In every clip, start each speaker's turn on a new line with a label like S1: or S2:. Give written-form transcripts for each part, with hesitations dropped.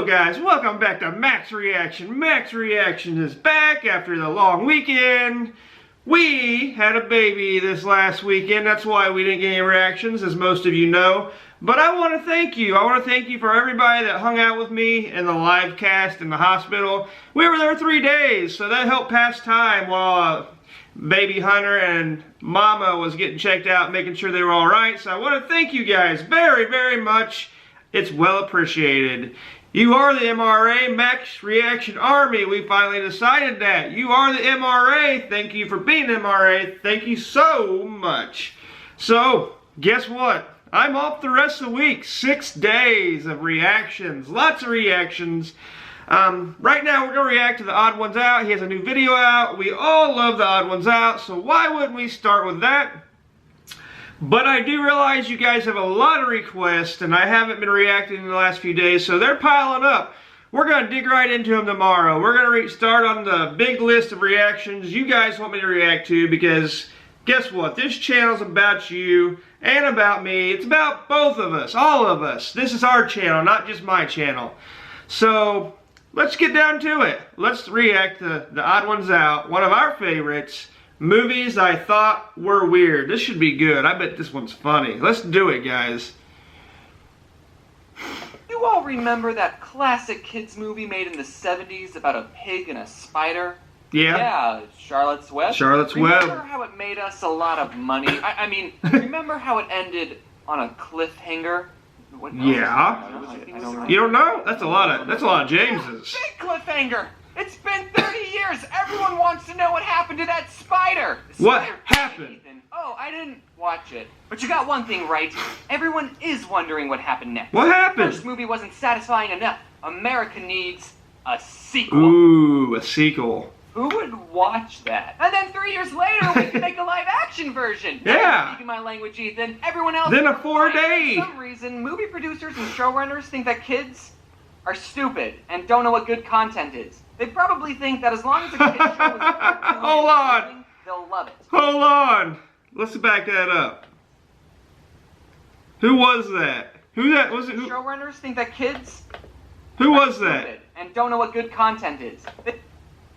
S1: guys, welcome back to Max Reaction. Max Reaction is back after the long weekend. We had a baby this last weekend. That's why we didn't get any reactions, as most of you know. But I want to thank you. I want to thank you for everybody that hung out with me in the live cast in the hospital. We were there 3 days, so that helped pass time while baby Hunter and Mama was getting checked out, making sure they were all right. So I want to thank you guys very, very much. It's well appreciated. You are the MRA, Max Reaction Army. We finally decided that. You are the MRA. Thank you for being MRA. Thank you so much. So, guess what? I'm off the rest of the week. 6 days of reactions. Lots of reactions. Right now we're going to react to TheOdd1sOut. He has a new video out. We all love TheOdd1sOut, so why wouldn't we start with that? But I do realize you guys have a lot of requests, and I haven't been reacting in the last few days, so they're piling up. We're going to dig right into them tomorrow. We're going to start on the big list of reactions you guys want me to react to, because guess what? This channel's about you and about me. It's about both of us, all of us. This is our channel, not just my channel. So let's get down to it. Let's react to TheOdd1sOut, one of our favorites. Movies I thought were weird. This should be good. I bet this one's funny. Let's do it, guys.
S2: You all remember that classic kids movie made in the 70s about a pig and a spider?
S1: Yeah.
S2: Yeah, Charlotte's Web.
S1: Charlotte's Web.
S2: Remember how it made us a lot of money? I mean, remember how it ended on a cliffhanger?
S1: Yeah. You don't know? That's a lot of Jameses.
S2: Yeah, big cliffhanger. It's been 30 years. Everyone wants to know what happened to that spider.
S1: What happened?
S2: Oh, I didn't watch it. But you got one thing right. Everyone is wondering what happened next.
S1: What happened?
S2: The first movie wasn't satisfying enough. America needs a sequel.
S1: Ooh, a sequel.
S2: Who would watch that? And then 3 years later, we can make a live-action version.
S1: Yeah.
S2: Speaking my language, Ethan. Everyone else.
S1: Then a 4-day.
S2: For some reason, movie producers and showrunners think that kids are stupid and don't know what good content is. They probably think that as long as a kid's show is a
S1: Hold on.
S2: they'll love it.
S1: Hold on. Let's back that up. Who was that? Who that was it? Who?
S2: Showrunners think that kids
S1: Who
S2: are
S1: was that?
S2: stupid and don't know what good content is.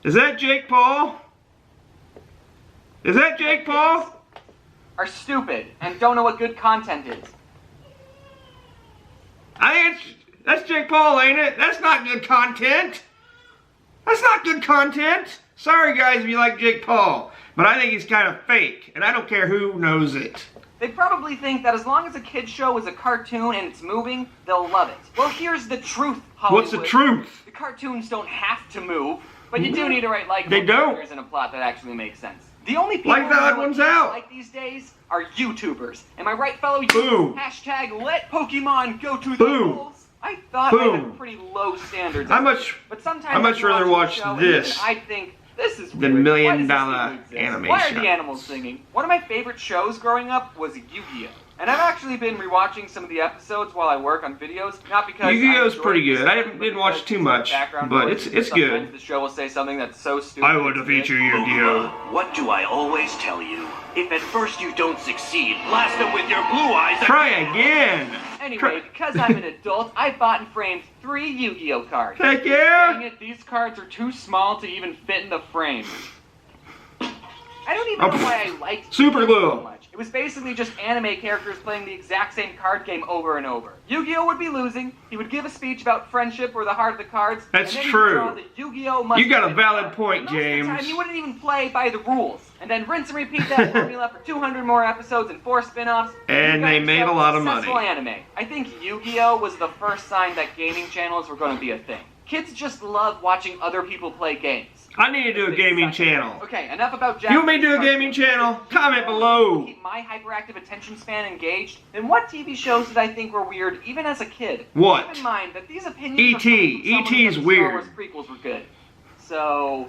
S1: Is that Jake Paul? Is that Jake Paul?
S2: Are stupid and don't know what good content is.
S1: I think that's Jake Paul, ain't it? That's not good content. That's not good content. Sorry guys if you like Jake Paul, but I think he's kind of fake, and I don't care who knows it.
S2: They probably think that as long as a kid's show is a cartoon and it's moving, they'll love it. Well, here's the truth, Hollywood.
S1: What's the truth?
S2: The cartoons don't have to move, but you do need to write
S1: They don't.
S2: characters and a plot that actually makes sense. The only people
S1: Like
S2: who know what kids
S1: TheOdd1sOut.
S2: like these days are YouTubers. Am I right, fellow
S1: Boom.
S2: YouTubers? Hashtag let Pokemon go to the
S1: Boom.
S2: polls. I thought I
S1: Boom.
S2: had pretty low standards.
S1: How much?
S2: But sometimes
S1: I'd much rather watch this
S2: I think this is
S1: than
S2: weird.
S1: $1 million
S2: Why does this even exist?
S1: animation.
S2: Why are the animals singing? One of my favorite shows growing up was Yu-Gi-Oh! And I've actually been rewatching some of the episodes while I work on videos, not because
S1: Yu-Gi-Oh's
S2: I enjoy
S1: pretty good.
S2: this,
S1: I
S2: but
S1: didn't watch
S2: because
S1: too
S2: it's
S1: much,
S2: background
S1: but
S2: noise,
S1: it's
S2: sometimes
S1: good.
S2: The show will say something that's so stupid.
S1: I want to feature Yu-Gi-Oh!
S3: What do I always tell you? If at first you don't succeed, blast them with your blue eyes.
S1: Try again.
S2: Anyway, because I'm an adult, I bought and framed 3 Yu-Gi-Oh cards.
S1: Heck
S2: Dang
S1: yeah!
S2: it, these cards are too small to even fit in the frame. I don't even know why I liked
S1: Super
S2: Yu-Gi-Oh!
S1: glue.
S2: So much. It was basically just anime characters playing the exact same card game over and over. Yu-Gi-Oh! Would be losing, he would give a speech about friendship or the heart of the cards,
S1: That's
S2: and then
S1: true.
S2: He'd draw the Yu-Gi-Oh! must
S1: You got a
S2: win
S1: valid
S2: card.
S1: point,
S2: Most of the
S1: James.
S2: time, he wouldn't even play by the rules, and then rinse and repeat that formula for 200 more episodes and 4 spin-offs.
S1: And they made a lot of money.
S2: Successful anime. I think Yu-Gi-Oh! Was the first sign that gaming channels were going to be a thing. Kids just love watching other people play games.
S1: I need to do a gaming channel.
S2: Okay, enough about
S1: You want me to do a gaming channel? Comment below.
S2: Keep my hyperactive attention span engaged. Then what TV shows did I think were weird, even as a kid?
S1: What?
S2: Keep in mind that these opinions.
S1: E.T. E.T.'s weird.
S2: Star Wars prequels were good. So,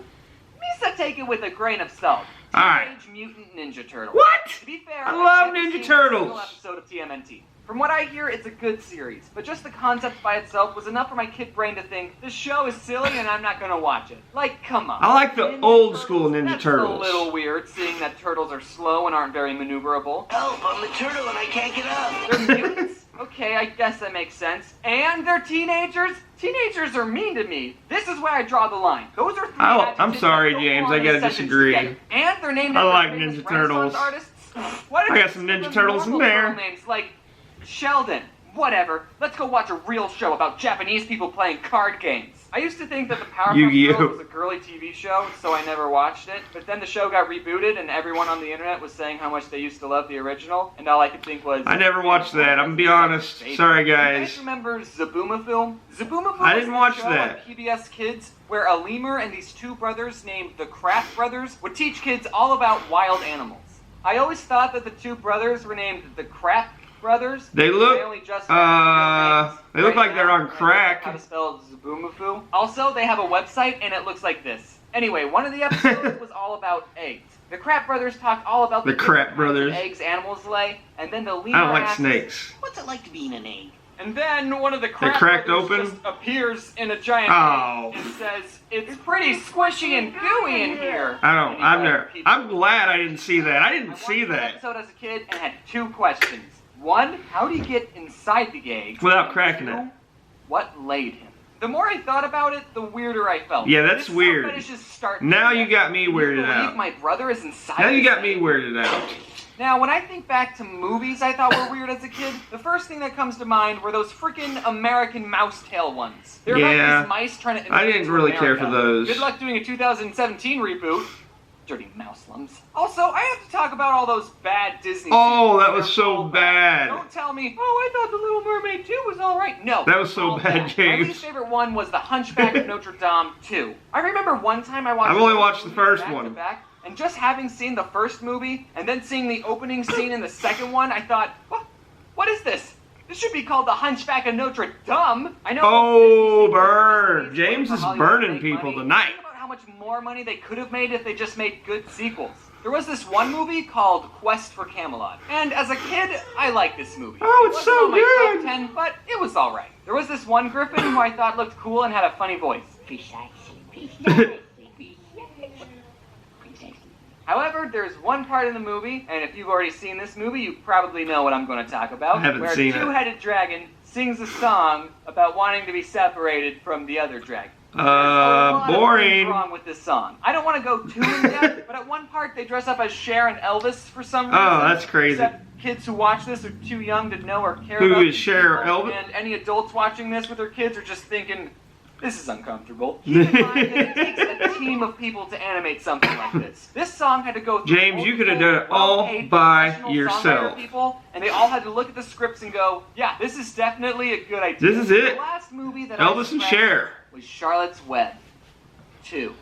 S2: Misa, take it with a grain of salt.
S1: All right.
S2: Teenage Mutant Ninja Turtles.
S1: What?
S2: To be fair,
S1: I love
S2: I've never
S1: Ninja
S2: seen a
S1: Turtles.
S2: single episode of TMNT. From what I hear, it's a good series, but just the concept by itself was enough for my kid brain to think, this show is silly and I'm not gonna watch it. Like, come on.
S1: I like the
S2: Ninja
S1: old school Ninja
S2: That's
S1: Turtles.
S2: a little weird, seeing that turtles are slow and aren't very maneuverable.
S3: Help, I'm the turtle and I can't get up.
S2: They're mutants? Okay. okay, I guess that makes sense. And they're teenagers? Teenagers are mean to me. This is where I draw the line. Those are three
S1: I'm
S2: adjectives
S1: sorry,
S2: that go
S1: James,
S2: on
S1: I
S2: in a
S1: gotta
S2: sentence
S1: disagree.
S2: together. And they're named
S1: I
S2: after
S1: like
S2: famous
S1: Ninja
S2: Renaissance
S1: Turtles.
S2: artists. Why did
S1: I got
S2: you
S1: some
S2: give
S1: Ninja
S2: them
S1: Turtles in
S2: normal
S1: there.
S2: turtle names like Sheldon? Whatever. Let's go watch a real show about Japanese people playing card games. I used to think that the Powerpuff
S1: Yu-Gi-Oh!
S2: Girls was a girly TV show, so I never watched it. But then the show got rebooted, and everyone on the internet was saying how much they used to love the original, and all I could think was...
S1: I never watched that, I'm gonna be honest. Sorry,
S2: Do you
S1: guys.
S2: guys remember Zaboomafilm? Zaboomafilm
S1: I
S2: was
S1: didn't
S2: a
S1: watch
S2: show
S1: that.
S2: on PBS Kids where a lemur and these two brothers named the Kraft Brothers would teach kids all about wild animals. I always thought that the two brothers were named the Kraft Brothers.
S1: They look,
S2: only just
S1: they look like they're on
S2: How to
S1: crack.
S2: spell Zaboomafoo. Also, they have a website and it looks like this. Anyway, one of the episodes was all about eggs. The Kraft Brothers talked all about
S1: The
S2: different
S1: Kraft
S2: kinds
S1: Brothers.
S2: of eggs animals lay, and then the lemur
S1: I don't like
S2: asks,
S1: snakes.
S3: What's it like to be in an egg?
S2: and then one of the Kraft
S1: cracked
S2: Brothers
S1: open?
S2: just appears in a giant
S1: Oh.
S2: egg and says, "It's pretty squishy and gooey in here."
S1: I'm glad I didn't see that. I didn't see
S2: I watched the
S1: that.
S2: episode as a kid and had two questions. One, how do you get inside the egg?
S1: Without
S2: And
S1: cracking
S2: two,
S1: it.
S2: What laid him? The more I thought about it, the weirder I felt.
S1: Yeah, that's
S2: This
S1: weird.
S2: fetish is starting
S1: Now
S2: to
S1: you
S2: get
S1: got me
S2: Can you
S1: weirded
S2: believe
S1: out.
S2: my brother is inside
S1: Now you
S2: this
S1: got me
S2: egg?
S1: weirded out.
S2: Now, when I think back to movies I thought were weird as a kid, the first thing that comes to mind were those freaking American mousetail ones. They're
S1: Yeah.
S2: about these mice trying to
S1: I
S2: immigrate
S1: didn't
S2: to
S1: really care for
S2: America.
S1: those.
S2: Good luck doing a 2017 reboot. Dirty mouselums. Also, I have to talk about all those bad Disney
S1: Oh,
S2: sequels.
S1: that was
S2: They're
S1: so
S2: all
S1: bad.
S2: Don't tell me, oh, I thought The Little Mermaid 2 was alright. No.
S1: That was so
S2: all
S1: bad, James.
S2: My least favorite one was The Hunchback of Notre Dame 2. I remember one time I watched
S1: I've only
S2: both
S1: watched the
S2: movies
S1: first
S2: back to
S1: one.
S2: back, and just having seen the first movie and then seeing the opening scene in the second one, I thought, what is this? This should be called The Hunchback of Notre Dame. I know.
S1: Oh,
S2: Disney sequels
S1: burn.
S2: just
S1: James
S2: for
S1: is
S2: Hollywood to
S1: burning
S2: make
S1: people
S2: money.
S1: tonight.
S2: Think about how much more money they could have made if they just made good sequels. There was this one movie called Quest for Camelot, and as a kid, I liked this movie.
S1: Oh,
S2: It
S1: it's
S2: wasn't
S1: so
S2: on my
S1: good.
S2: top 10, but it was all right. There was this one Griffin who I thought looked cool and had a funny voice. However, there's one part in the movie, and if you've already seen this movie, you probably know what I'm going to talk about,
S1: I haven't
S2: where
S1: seen
S2: a
S1: it.
S2: two-headed dragon sings a song about wanting to be separated from the other dragon. There's a lot of
S1: boring.
S2: things wrong with this song. I don't want to go too in depth, but at one part they dress up as Cher and Elvis for some reason.
S1: Oh, that's crazy.
S2: Except kids who watch this are too young to know or care
S1: Who
S2: about
S1: is
S2: these
S1: Cher,
S2: people,
S1: Elvis?
S2: and any adults watching this with their kids are just thinking, this is uncomfortable. Keep in mind that it takes a team of people to animate something like this. This song had to go through
S1: James, you could have
S2: multiple
S1: done it all
S2: well-paid
S1: by
S2: professional
S1: yourself.
S2: songwriter people, and they all had to look at the scripts and go, yeah, this is definitely a good idea.
S1: This is it.
S2: The last movie that
S1: Elvis
S2: I
S1: and
S2: scratched
S1: Cher.
S2: was Charlotte's Web 2.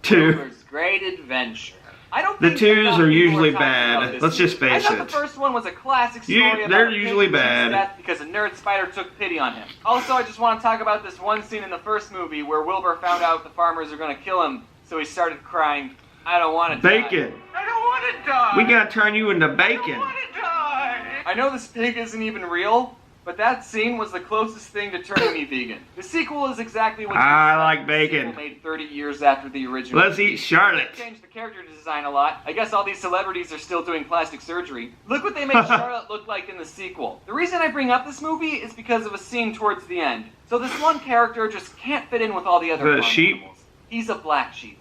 S1: 2.
S2: Wilbur's Great Adventure. I don't
S1: The
S2: think
S1: twos
S2: enough
S1: are
S2: people
S1: usually
S2: talking about
S1: bad.
S2: this
S1: Let's just
S2: movie. I
S1: face
S2: thought
S1: it.
S2: the first one was a classic story about
S1: They're
S2: a kid
S1: usually
S2: who cheats
S1: bad.
S2: death because a nerd spider took pity on him. Also, I just want to talk about this one scene in the first movie where Wilbur found out the farmers are going to kill him, so he started crying, I don't want to die.
S1: Bacon.
S2: I don't want to die.
S1: We gotta turn you into
S2: I don't
S1: bacon.
S2: want to die. I know this pig isn't even real, but that scene was the closest thing to turning me vegan. The sequel is exactly what you
S1: I
S2: expect.
S1: like
S2: The
S1: bacon.
S2: sequel made 30 years after the original.
S1: Let's eat Charlotte.
S2: They changed the character design a lot. I guess all these celebrities are still doing plastic surgery. Look what they made Charlotte look like in the sequel. The reason I bring up this movie is because of a scene towards the end. So this one character just can't fit in with all the other
S1: The
S2: farm
S1: sheep?
S2: animals. He's a black sheep.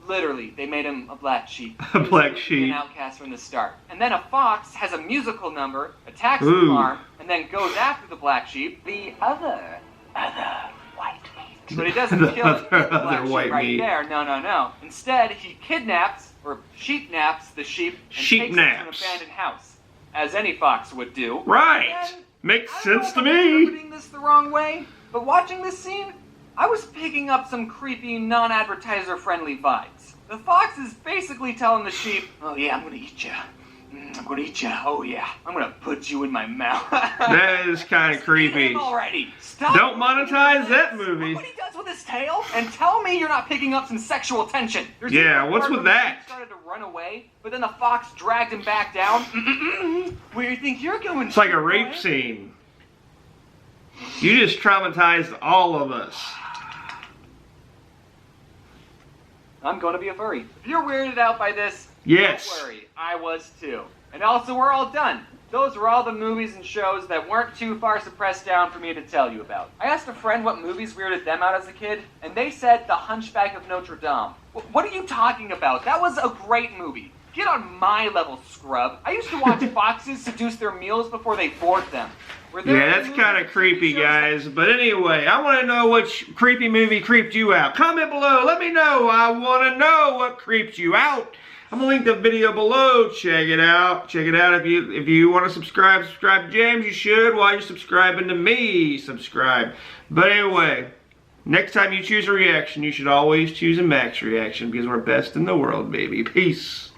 S2: Literally, they made him a black sheep.
S1: A
S2: He was
S1: black
S2: an
S1: sheep.
S2: outcast from the start. And then a fox has a musical number, attacks
S1: Ooh.
S2: the farm, and then goes after the black sheep. The other white meat. But he doesn't
S1: The
S2: kill it.
S1: other
S2: The black sheep
S1: white
S2: right
S1: meat.
S2: there. No. Instead, he kidnaps or sheep naps the sheep and
S1: Sheep
S2: takes
S1: naps.
S2: it to an abandoned house, as any fox would do.
S1: Right.
S2: And
S1: Makes
S2: I don't know
S1: sense
S2: if
S1: to
S2: I'm
S1: me.
S2: interpreting this the wrong way, but watching this scene, I was picking up some creepy, non-advertiser friendly vibes. The fox is basically telling the sheep, oh yeah, I'm gonna eat ya. I'm gonna eat ya. Oh yeah, I'm gonna put you in my mouth.
S1: That is kind of
S2: Eat
S1: creepy.
S2: him already. Stop
S1: Don't
S2: looking
S1: monetize
S2: at
S1: that
S2: this.
S1: movie.
S2: Look what he does with his tail, and tell me you're not picking up some sexual tension. There's
S1: Yeah,
S2: even a
S1: what's
S2: part
S1: with
S2: where the
S1: that?
S2: sheep started to run away, but then the fox dragged him back down. Where do you think you're going?
S1: It's like a
S2: sheep
S1: rape
S2: boy?
S1: scene. You just traumatized all of us.
S2: I'm going to be a furry. If you're weirded out by this,
S1: Yes.
S2: don't worry. I was too. And also, we're all done. Those were all the movies and shows that weren't too far suppressed down for me to tell you about. I asked a friend what movies weirded them out as a kid, and they said The Hunchback of Notre Dame. What are you talking about? That was a great movie. Get on my level, scrub. I used to watch foxes seduce their meals before they bored them.
S1: Yeah, that's kind of creepy, guys. But anyway, I want to know which creepy movie creeped you out. Comment below. Let me know. I want to know what creeped you out. I'm going to link the video below. Check it out. Check it out. If you want to subscribe to James, you should. While you're subscribing to me, subscribe. But anyway, next time you choose a reaction, you should always choose a Max reaction because we're best in the world, baby. Peace.